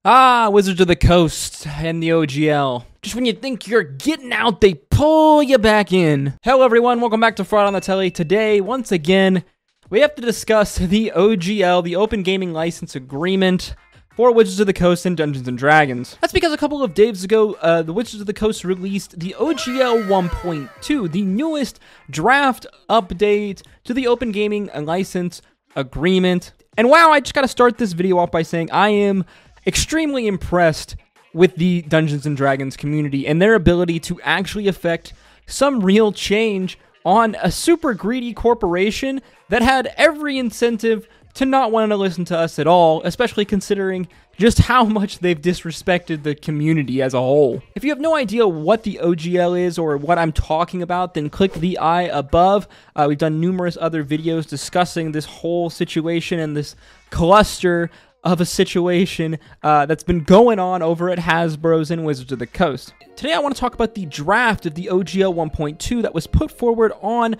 Ah, Wizards of the Coast and the OGL. Just when you think you're getting out, they pull you back in. Hello everyone, welcome back to Fraud on the Telly. Today, once again, we have to discuss the OGL, the Open Gaming License Agreement for Wizards of the Coast and Dungeons & Dragons. That's because a couple of days ago, the Wizards of the Coast released the OGL 1.2, the newest draft update to the Open Gaming License Agreement. And wow, I just gotta start this video off by saying I am extremely impressed with the Dungeons & Dragons community and their ability to actually affect some real change on a super greedy corporation that had every incentive to not want to listen to us at all, especially considering just how much they've disrespected the community as a whole. If you have no idea what the OGL is or what I'm talking about, then click the I above. We've done numerous other videos discussing this whole situation and this cluster of a situation that's been going on over at Hasbro's and Wizards of the Coast. Today I want to talk about the draft of the OGL 1.2 that was put forward on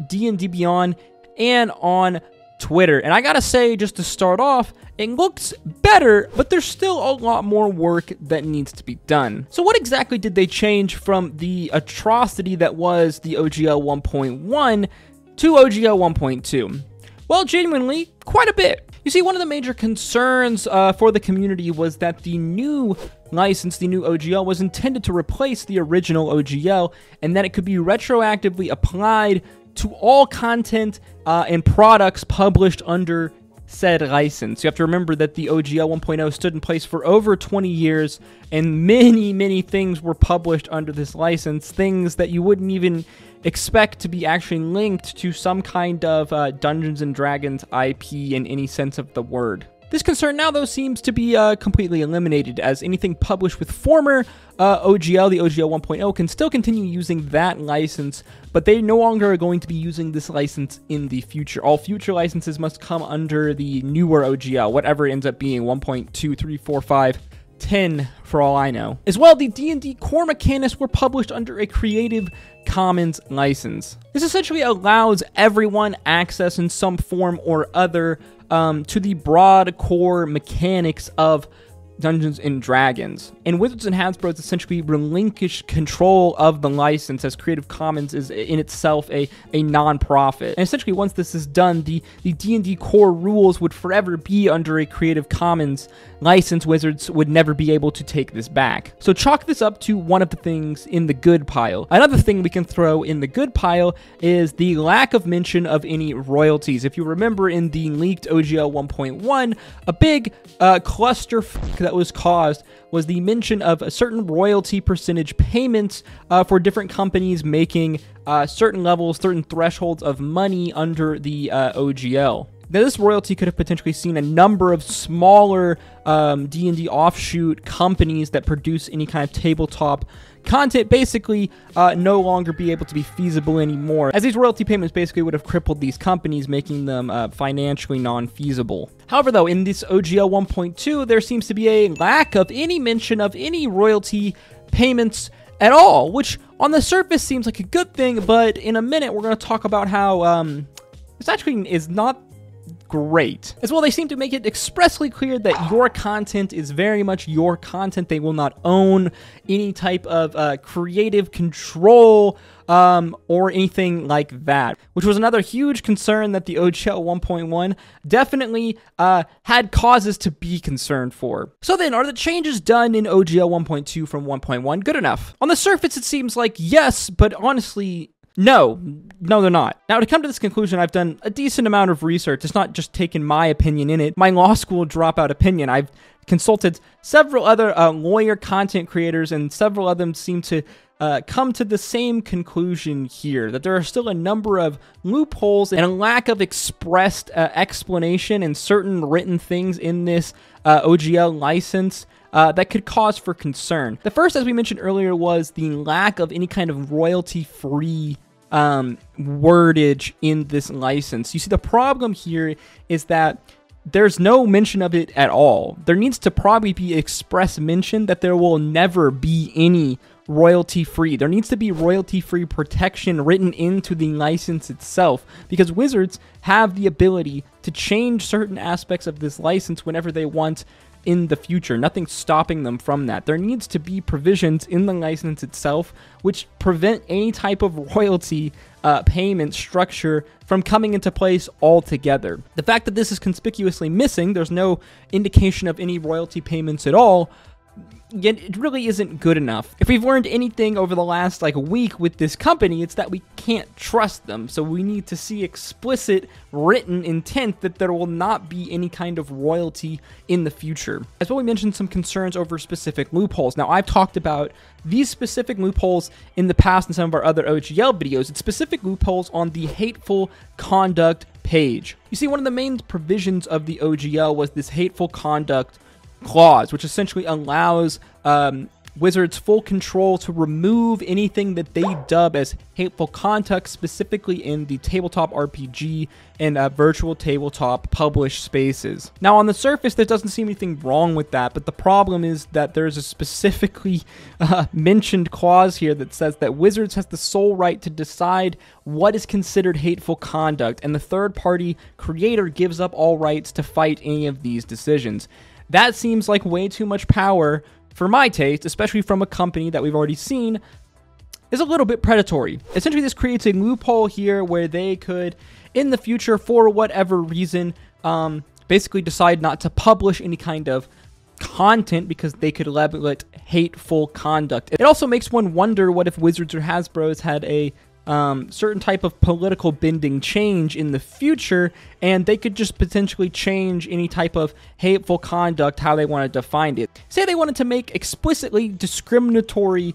D&D Beyond and on Twitter. And I gotta say, just to start off, it looks better, but there's still a lot more work that needs to be done. So what exactly did they change from the atrocity that was the OGL 1.1 to OGL 1.2? Well, genuinely, quite a bit. You see, one of the major concerns for the community was that the new license, the new OGL, was intended to replace the original OGL, and that it could be retroactively applied to all content and products published under said license. You have to remember that the OGL 1.0 stood in place for over 20 years, and many things were published under this license, things that you wouldn't even expect to be actually linked to some kind of Dungeons & Dragons IP in any sense of the word. This concern now, though, seems to be completely eliminated, as anything published with former OGL, the OGL 1.0, can still continue using that license, but they no longer are going to be using this license in the future. All future licenses must come under the newer OGL, whatever it ends up being, 1.2, 3, 4, 5, 10, for all I know. As well, the D&D core mechanics were published under a Creative Commons license. This essentially allows everyone access in some form or other to the broad core mechanics of Dungeons & Dragons. And Wizards and Hasbro essentially relinquished control of the license, as Creative Commons is in itself a non-profit. And essentially, once this is done, the D&D core rules would forever be under a Creative Commons license. Wizards would never be able to take this back. So chalk this up to one of the things in the good pile. Another thing we can throw in the good pile is the lack of mention of any royalties. If you remember, in the leaked OGL 1.1, a big cluster that was caused was the mention of a certain royalty percentage payments for different companies making certain levels, certain thresholds of money under the OGL. Now, this royalty could have potentially seen a number of smaller D&D offshoot companies that produce any kind of tabletop content basically no longer be able to be feasible anymore, as these royalty payments basically would have crippled these companies, making them financially non-feasible. However, though, in this OGL 1.2, there seems to be a lack of any mention of any royalty payments at all, which on the surface seems like a good thing, but in a minute we're going to talk about how this actually is not great. As well, they seem to make it expressly clear that your content is very much your content. They will not own any type of creative control or anything like that, which was another huge concern that the OGL 1.1 definitely had causes to be concerned for. So then, are the changes done in OGL 1.2 from 1.1 good enough? On the surface, it seems like yes, but honestly, no, they're not. Now, to come to this conclusion, I've done a decent amount of research. It's not just taken my opinion in it, my law school dropout opinion. I've consulted several other lawyer content creators, and several of them seem to come to the same conclusion here, that there are still a number of loopholes and a lack of expressed explanation and certain written things in this OGL license that could cause for concern. The first, as we mentioned earlier, was the lack of any kind of royalty-free wordage in this license. You see, the problem here is that there's no mention of it at all. There needs to probably be express mention that there will never be any royalty-free. There needs to be royalty-free protection written into the license itself, because Wizards have the ability to change certain aspects of this license whenever they want in the future. Nothing's stopping them from that. There needs to be provisions in the license itself which prevent any type of royalty payment structure from coming into place altogether. The fact that this is conspicuously missing, there's no indication of any royalty payments at all, yet it really isn't good enough. If we've learned anything over the last week with this company, it's that we can't trust them. So we need to see explicit written intent that there will not be any kind of royalty in the future. As well, we mentioned some concerns over specific loopholes. Now, I've talked about these specific loopholes in the past in some of our other OGL videos. It's specific loopholes on the hateful conduct page. You see, one of the main provisions of the OGL was this hateful conduct clause, which essentially allows Wizards full control to remove anything that they dub as hateful conduct, specifically in the tabletop RPG and virtual tabletop published spaces. Now, on the surface, there doesn't seem anything wrong with that, but the problem is that there's a specifically mentioned clause here that says that Wizards has the sole right to decide what is considered hateful conduct, and the third-party creator gives up all rights to fight any of these decisions. That seems like way too much power for my taste, especially from a company that we've already seen is a little bit predatory. Essentially, this creates a loophole here where they could, in the future, for whatever reason, basically decide not to publish any kind of content because they could label it hateful conduct. It also makes one wonder what if Wizards or Hasbro's had a certain type of political bending change in the future, and they could just potentially change any type of hateful conduct, how they want to define it. Say they wanted to make explicitly discriminatory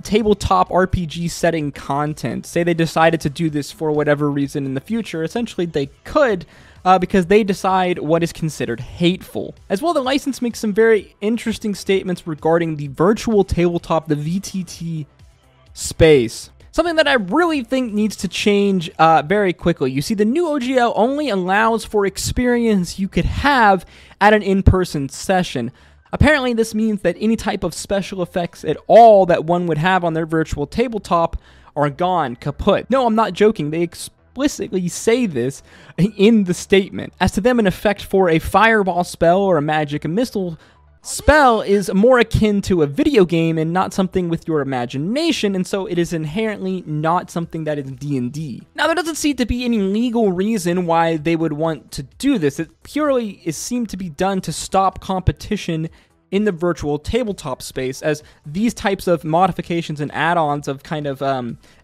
tabletop RPG setting content. Say they decided to do this for whatever reason in the future. Essentially, they could, because they decide what is considered hateful. As well, the license makes some very interesting statements regarding the virtual tabletop, the VTT space. Something that I really think needs to change very quickly. You see, the new OGL only allows for experience you could have at an in-person session. Apparently, this means that any type of special effects at all that one would have on their virtual tabletop are gone, kaput. No, I'm not joking. They explicitly say this in the statement. As to them, an effect for a fireball spell or a magic missile spell is more akin to a video game and not something with your imagination, and so it is inherently not something that is D&D. Now, there doesn't seem to be any legal reason why they would want to do this. It purely seemed to be done to stop competition in the virtual tabletop space, as these types of modifications and add-ons of kind of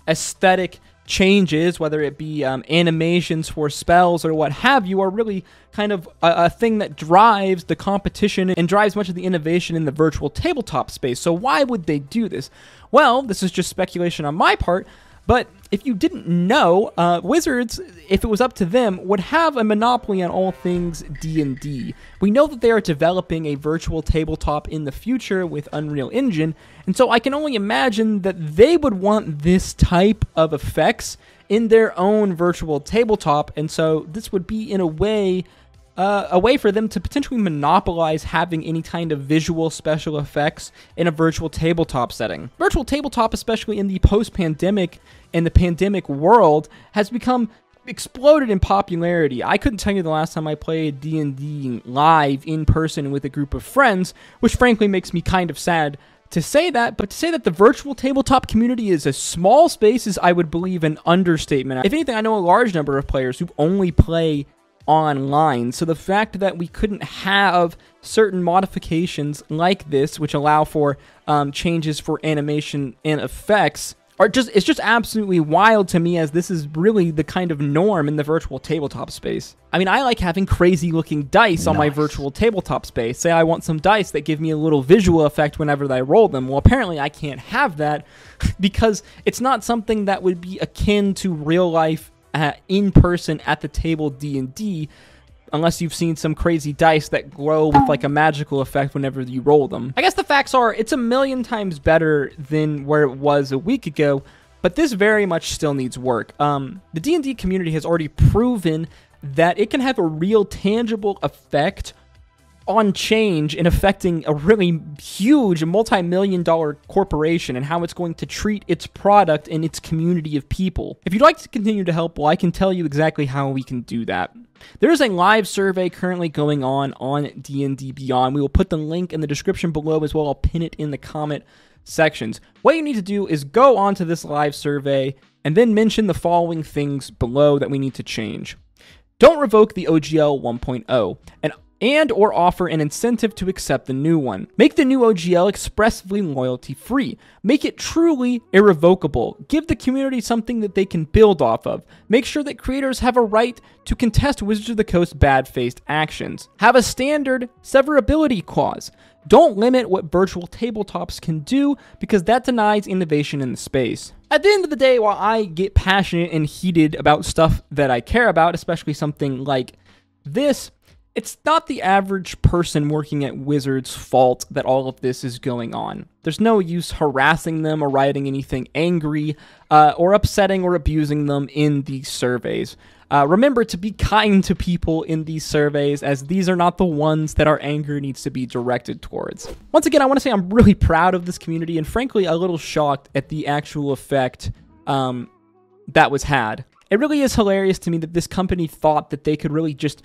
aesthetic changes, whether it be animations for spells or what have you, are really kind of a thing that drives the competition and drives much of the innovation in the virtual tabletop space. So why would they do this? Well, this is just speculation on my part, but if you didn't know, Wizards, if it was up to them, would have a monopoly on all things D&D. We know that they are developing a virtual tabletop in the future with Unreal Engine, and so I can only imagine that they would want this type of effects in their own virtual tabletop, and so this would be, in a way for them to potentially monopolize having any kind of visual special effects in a virtual tabletop setting. Virtual tabletop, especially in the post-pandemic and the pandemic world, has become exploded in popularity. I couldn't tell you the last time I played D&D live in person with a group of friends, which frankly makes me kind of sad to say that, but to say that the virtual tabletop community is a small space is, I would believe, an understatement. If anything, I know a large number of players who only play online, so the fact that we couldn't have certain modifications like this, which allow for changes for animation and effects, it's just absolutely wild to me, as this is really the kind of norm in the virtual tabletop space. I mean, I like having crazy looking dice on my virtual tabletop space. Say I want some dice that give me a little visual effect whenever I roll them. Well, apparently I can't have that because it's not something that would be akin to real life in person at the table D&D, unless you've seen some crazy dice that glow with like a magical effect whenever you roll them. I guess the facts are it's a million times better than where it was a week ago, but this very much still needs work. The D&D community has already proven that it can have a real tangible effect on change in affecting a really huge multi-million-dollar corporation and how it's going to treat its product and its community of people. If you'd like to continue to help, well, I can tell you exactly how we can do that. There is a live survey currently going on D&D Beyond. We will put the link in the description below as well. I'll pin it in the comment sections. What you need to do is go onto this live survey and then mention the following things below that we need to change. Don't revoke the OGL 1.0 and or offer an incentive to accept the new one. Make the new OGL expressively loyalty free. Make it truly irrevocable. Give the community something that they can build off of. Make sure that creators have a right to contest Wizards of the Coast bad-faced actions. Have a standard severability clause. Don't limit what virtual tabletops can do because that denies innovation in the space. At the end of the day, while I get passionate and heated about stuff that I care about, especially something like this, it's not the average person working at Wizards' fault that all of this is going on. There's no use harassing them or writing anything angry or upsetting or abusing them in these surveys. Remember to be kind to people in these surveys, as these are not the ones that our anger needs to be directed towards. Once again, I want to say I'm really proud of this community and frankly a little shocked at the actual effect that was had. It really is hilarious to me that this company thought that they could really just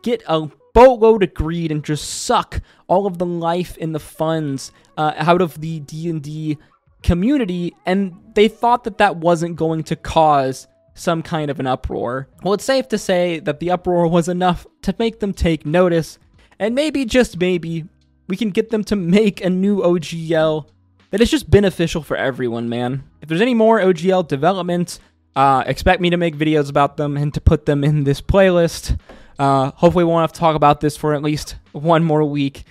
get a boatload of greed and just suck all of the life and the funds out of the D&D community, and they thought that that wasn't going to cause some kind of an uproar. Well, it's safe to say that the uproar was enough to make them take notice, and maybe, just maybe, we can get them to make a new OGL that is just beneficial for everyone, man. If there's any more OGL developments, expect me to make videos about them and to put them in this playlist. Hopefully we won't have to talk about this for at least one more week,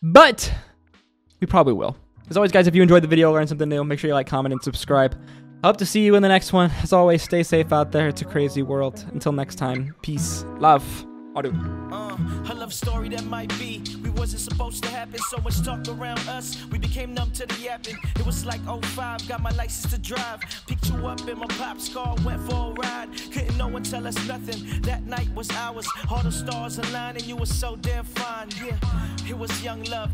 but we probably will. As always, guys, if you enjoyed the video, learned something new, make sure you like, comment, and subscribe. I hope to see you in the next one. As always, stay safe out there. It's a crazy world. Until next time, peace, love, adieu. A love story that might be. We wasn't supposed to happen. So much talk around us. We became numb to the yapping. It was like 05. Got my license to drive. Picked you up in my pop's car. Went for a ride. Couldn't no one tell us nothing. That night was ours. All the stars aligned and you were so damn fine. Yeah, it was young love.